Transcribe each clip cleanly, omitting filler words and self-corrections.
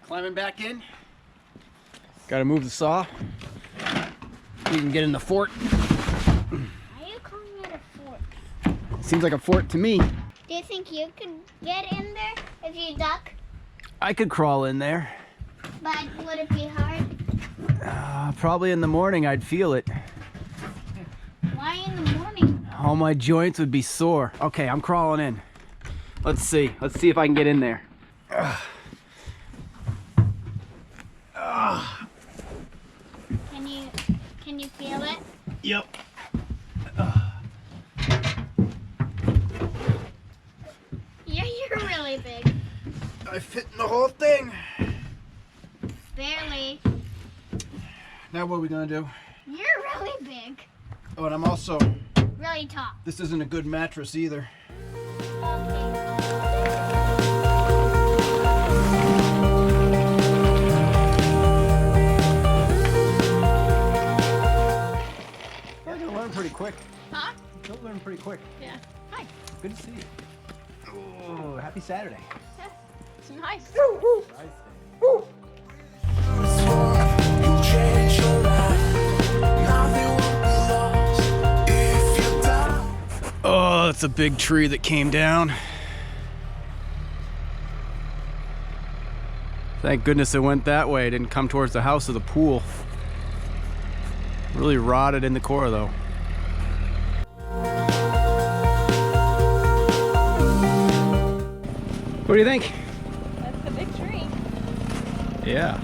Climbing back in. Gotta move the saw. We can get in the fort. Why are you calling it a fort? Seems like a fort to me. Do you think you could get in there if you duck? I could crawl in there. But would it be hard? Probably in the morning I'd feel it. Why in the morning? All my joints would be sore. Okay, I'm crawling in. Let's see. Let's see if I can get in there. Can you feel it? Yep. Yeah, you're really big. I fit in the whole thing. Barely. Now what are we gonna do? You're really big. Oh, and I'm also, Really tall. this isn't a good mattress either. Okay. You're gonna learn pretty quick. Huh? You'll learn pretty quick. Yeah. Hi. Good to see you. Oh, happy Saturday. It's nice. Oh, that's a big tree that came down. Thank goodness it went that way. It didn't come towards the house or the pool. Really rotted in the core though. What do you think? That's the big tree. Yeah.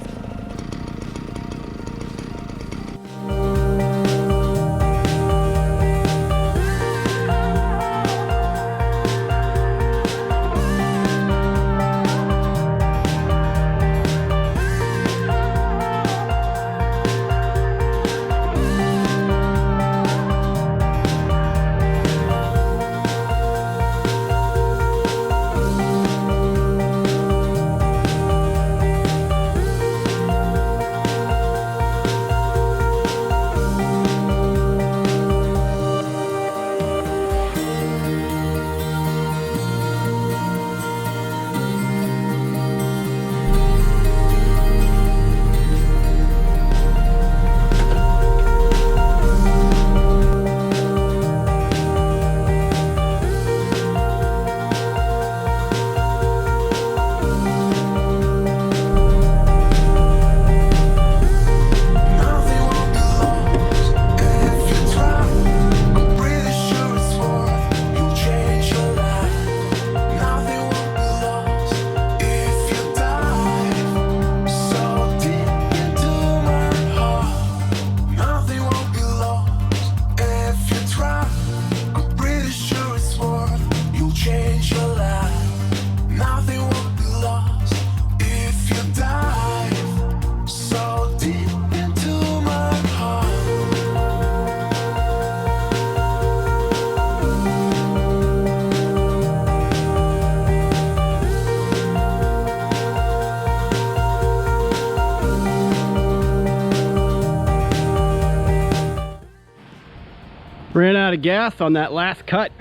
Ran out of gas on that last cut.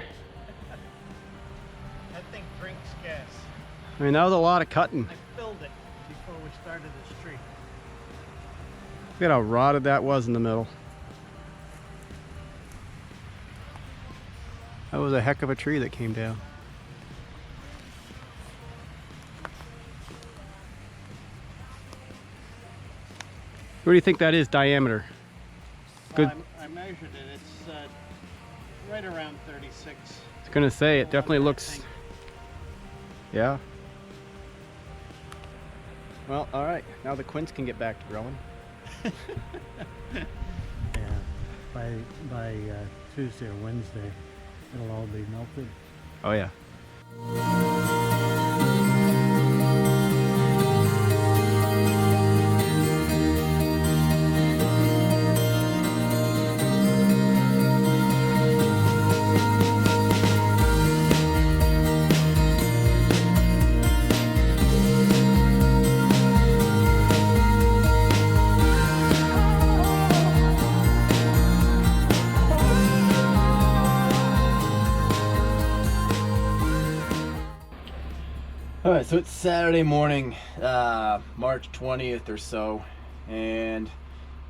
That thing drinks gas. I mean, that was a lot of cutting. I filled it before we started this tree. Look at how rotted that was in the middle. That was a heck of a tree that came down. What do you think that is diameter? Good. I measured it. It's right around 36. I was gonna say, it definitely looks, yeah. Well, all right, now the quince can get back to growing. Yeah. By Tuesday or Wednesday, it'll all be melted. Oh yeah. All right, so it's Saturday morning, March 20th or so, and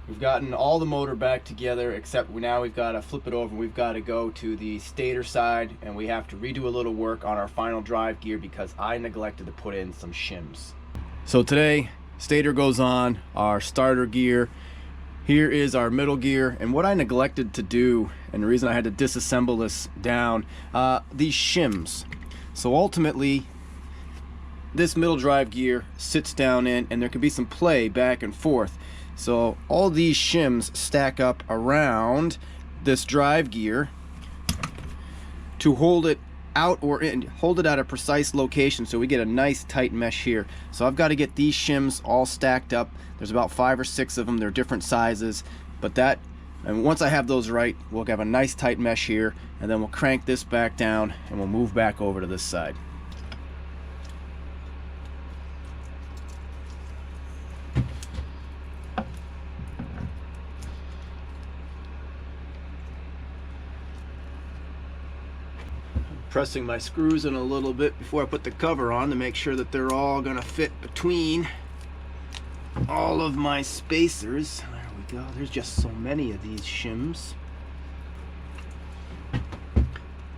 we've gotten all the motor back together, except now we've got to flip it over. We've got to go to the stator side, and we have to redo a little work on our final drive gear because I neglected to put in some shims. So today, stator goes on, our starter gear. Here is our middle gear, and what I neglected to do, and the reason I had to disassemble this down, these shims. So ultimately, this middle drive gear sits down in, and there can be some play back and forth. So all these shims stack up around this drive gear to hold it out or in, hold it at a precise location so we get a nice tight mesh here. So I've got to get these shims all stacked up. There's about 5 or 6 of them. They're different sizes, but and once I have those right, we'll have a nice tight mesh here, and then we'll crank this back down and we'll move back over to this side. Pressing my screws in a little bit before I put the cover on to make sure that they're all gonna fit between all of my spacers. There we go. There's just so many of these shims.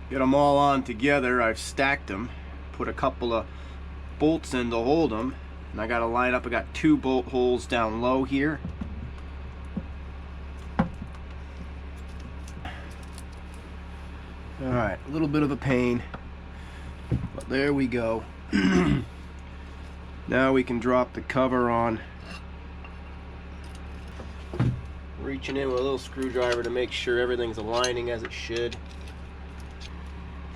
Get them all on together. I've stacked them, put a couple of bolts in to hold them, and I got to line up. I got 2 bolt holes down low here. Alright, a little bit of a pain, but there we go. Now we can drop the cover on. Reaching in with a little screwdriver to make sure everything's aligning as it should.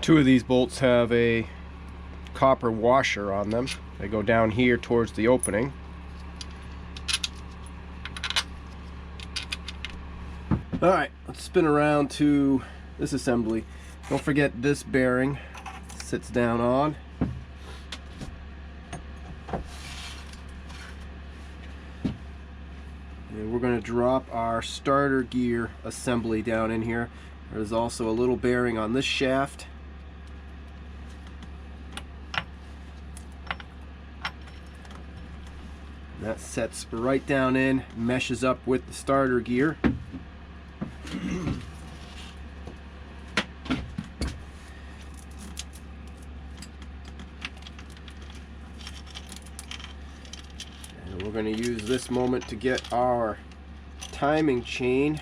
2 of these bolts have a copper washer on them. They go down here towards the opening. Alright, let's spin around to this assembly. Don't forget this bearing sits down on. And we're going to drop our starter gear assembly down in here. There's also a little bearing on this shaft. That sets right down in, meshes up with the starter gear. We're going to use this moment to get our timing chain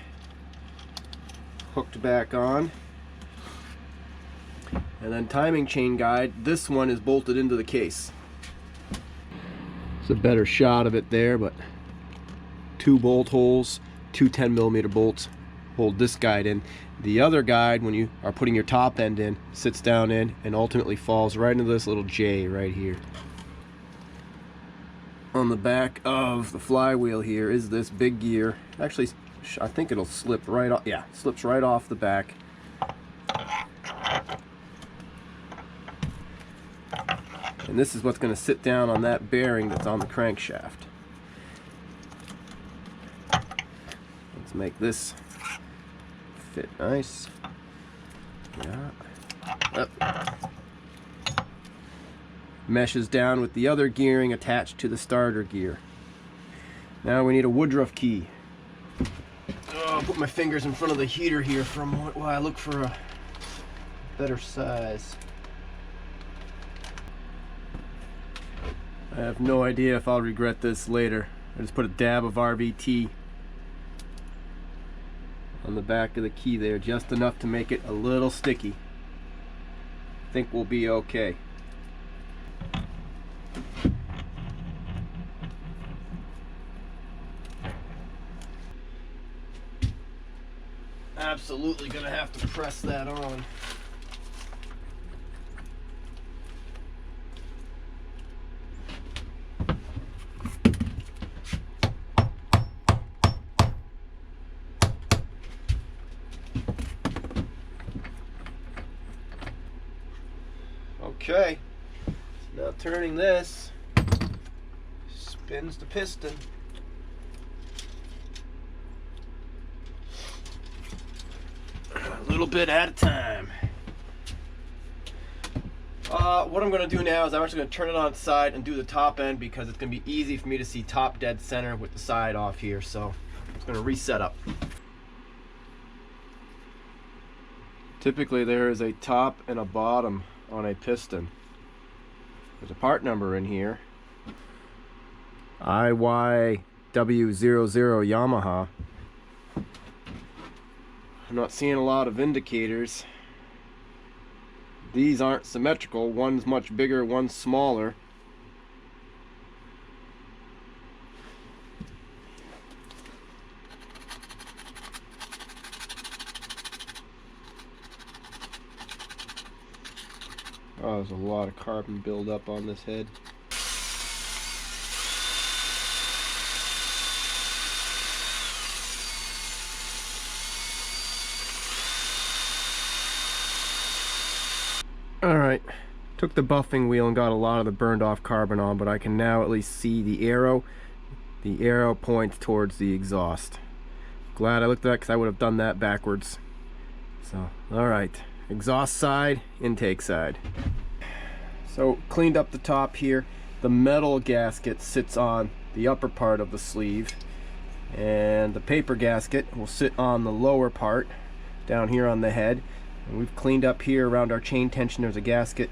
hooked back on. And then timing chain guide, this one is bolted into the case. It's a better shot of it there, but 2 bolt holes, 2 10mm bolts hold this guide in. The other guide, when you are putting your top end in, sits down in and ultimately falls right into this little J right here. On the back of the flywheel here is this big gear. Actually, I think it'll slip right off. Yeah, it slips right off the back. And this is what's going to sit down on that bearing that's on the crankshaft. Let's make this fit nice. Yeah. Up. Meshes down with the other gearing attached to the starter gear. Now we need a Woodruff key. Oh, I'll put my fingers in front of the heater here for a moment while I look for a better size. I have no idea if I'll regret this later. I just put a dab of RVT on the back of the key there, just enough to make it a little sticky. I think we'll be okay. Absolutely gonna have to press that on. Okay, so now turning this spins the piston. A little bit at a time. What I'm going to do now is I'm actually going to turn it on its side and do the top end, because it's going to be easy for me to see top dead center with the side off here. So it's going to reset up. Typically there is a top and a bottom on a piston. There's a part number in here. IYW00 Yamaha. I'm not seeing a lot of indicators. These aren't symmetrical. One's much bigger, one's smaller. Oh, there's a lot of carbon buildup on this head. Alright, took the buffing wheel and got a lot of the burned off carbon on, but I can now at least see the arrow. The arrow points towards the exhaust. Glad I looked at that, because I would have done that backwards. So, alright, exhaust side, intake side. So, cleaned up the top here. The metal gasket sits on the upper part of the sleeve, and the paper gasket will sit on the lower part, down here on the head. And we've cleaned up here around our chain tension. There's a gasket.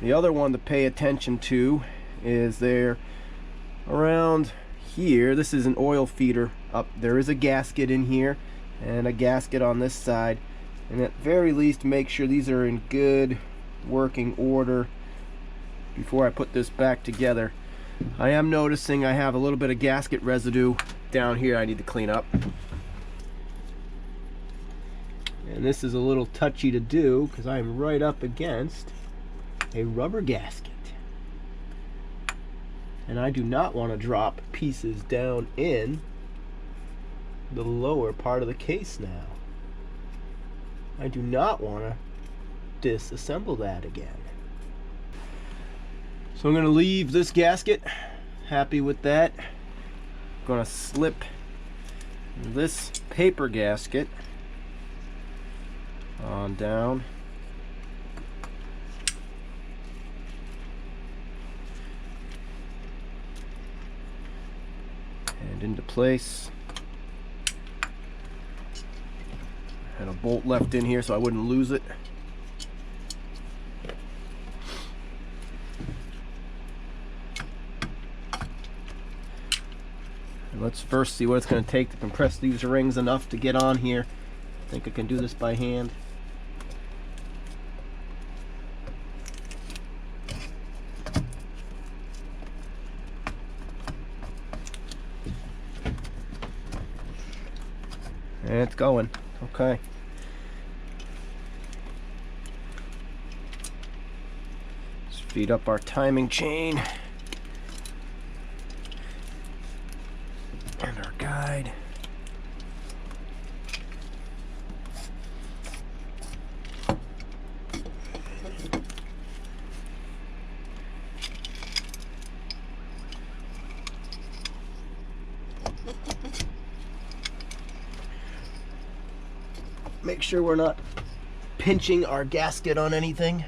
The other one to pay attention to is there around here. This is an oil feeder up. There is a gasket in here and a gasket on this side. And at very least, make sure these are in good working order before I put this back together. I am noticing I have a little bit of gasket residue down here I need to clean up. And this is a little touchy to do because I am right up against a rubber gasket. And I do not want to drop pieces down in the lower part of the case now. I do not want to disassemble that again. So I'm going to leave this gasket. Happy with that. I'm going to slip this paper gasket on down. And into place. I had a bolt left in here so I wouldn't lose it. And let's first see what it's going to take to compress these rings enough to get on here. I think I can do this by hand. And it's going. Okay. Let's feed up our timing chain and our guide. Make sure we're not pinching our gasket on anything.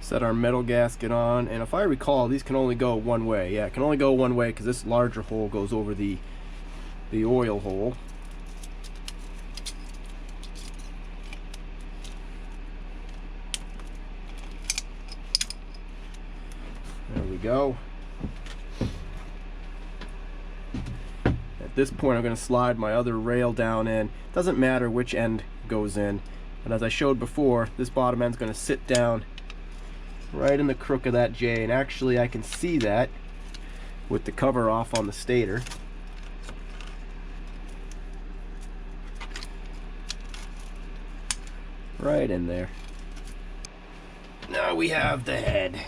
Set our metal gasket on, and if I recall, these can only go one way. Yeah, it can only go one way because this larger hole goes over the oil hole. There we go. At this point, I'm going to slide my other rail down in. Doesn't matter which end goes in, but as I showed before, this bottom end's going to sit down right in the crook of that J, and actually I can see that with the cover off on the stator. Right in there. Now we have the head.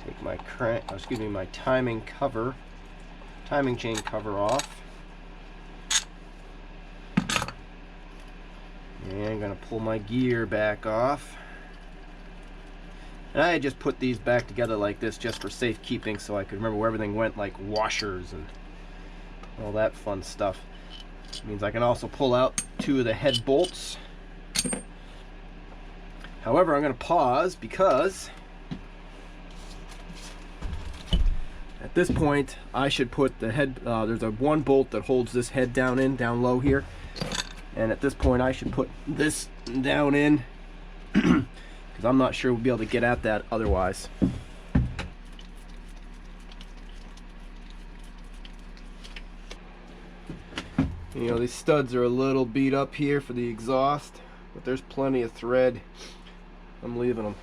Take my my timing chain cover off. And I'm going to pull my gear back off. And I just put these back together like this just for safekeeping, so I could remember where everything went, like washers and all that fun stuff. It means I can also pull out two of the head bolts However, I'm going to pause because at this point I should put the head, there's a one bolt that holds this head down low here, and at this point I should put this down in because I'm not sure we'll be able to get at that otherwise. You know, these studs are a little beat up here for the exhaust, but there's plenty of thread. I'm leaving them.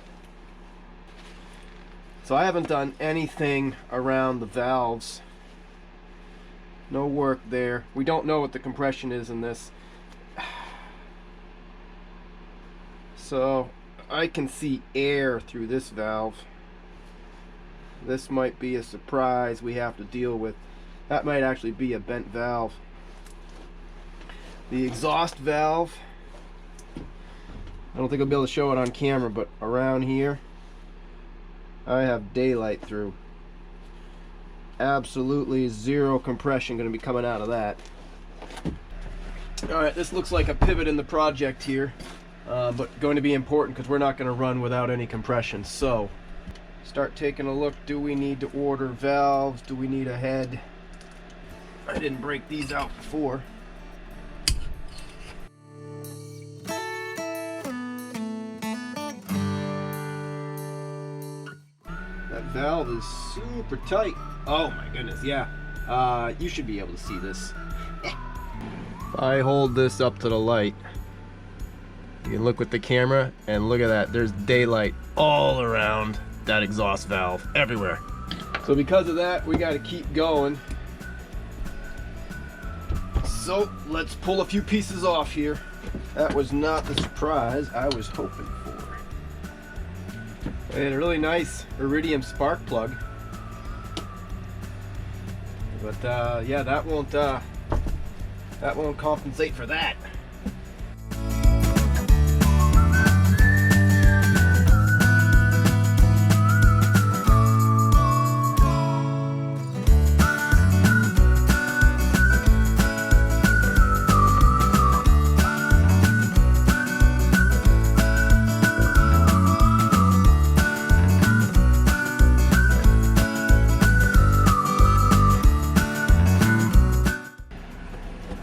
So I haven't done anything around the valves. No work there. We don't know what the compression is in this. So I can see air through this valve. This might be a surprise we have to deal with. That might actually be a bent valve. The exhaust valve, I don't think I'll be able to show it on camera, but around here I have daylight through. Absolutely zero compression going to be coming out of that. Alright, this looks like a pivot in the project here, but going to be important because we're not going to run without any compression. So start taking a look. Do we need to order valves? Do we need a head? I didn't break these out before. That valve is super tight. Oh my goodness, yeah. You should be able to see this. If I hold this up to the light, you can look with the camera and look at that. There's daylight all around that exhaust valve, everywhere. So because of that, we got to keep going. So let's pull a few pieces off here. That was not the surprise I was hoping for. I had a really nice iridium spark plug, but yeah, that won't compensate for that.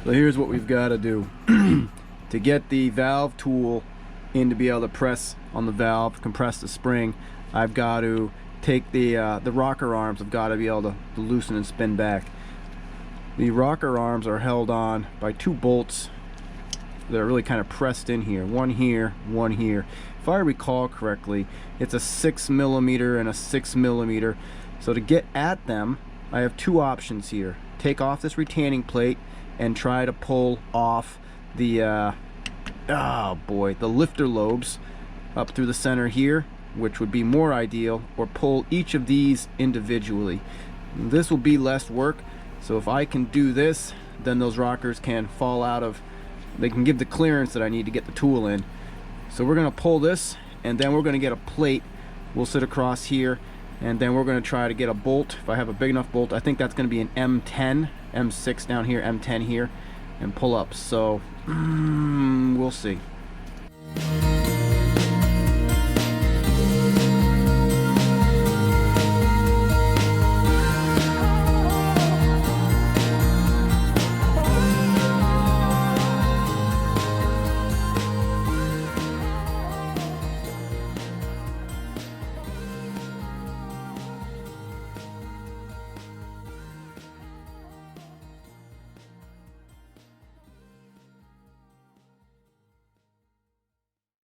So here's what we've got to do to get the valve tool in to be able to press on the valve, compress the spring. I've got to take the rocker arms. I've got to be able to loosen and spin back. The rocker arms are held on by two bolts that are really kind of pressed in here. One here, one here. If I recall correctly, it's a 6mm and a 6mm. So to get at them, I have two options here. Take off this retaining plate and try to pull off the the lifter lobes up through the center here, which would be more ideal, or pull each of these individually. This will be less work, so if I can do this, then those rockers can fall out of, they can give the clearance that I need to get the tool in. So we're going to pull this, and then we're going to get a plate. We'll sit across here, and then we're going to try to get a bolt. If I have a big enough bolt, I think that's going to be an M10, M6 down here, M10 here, and pull up. So we'll see.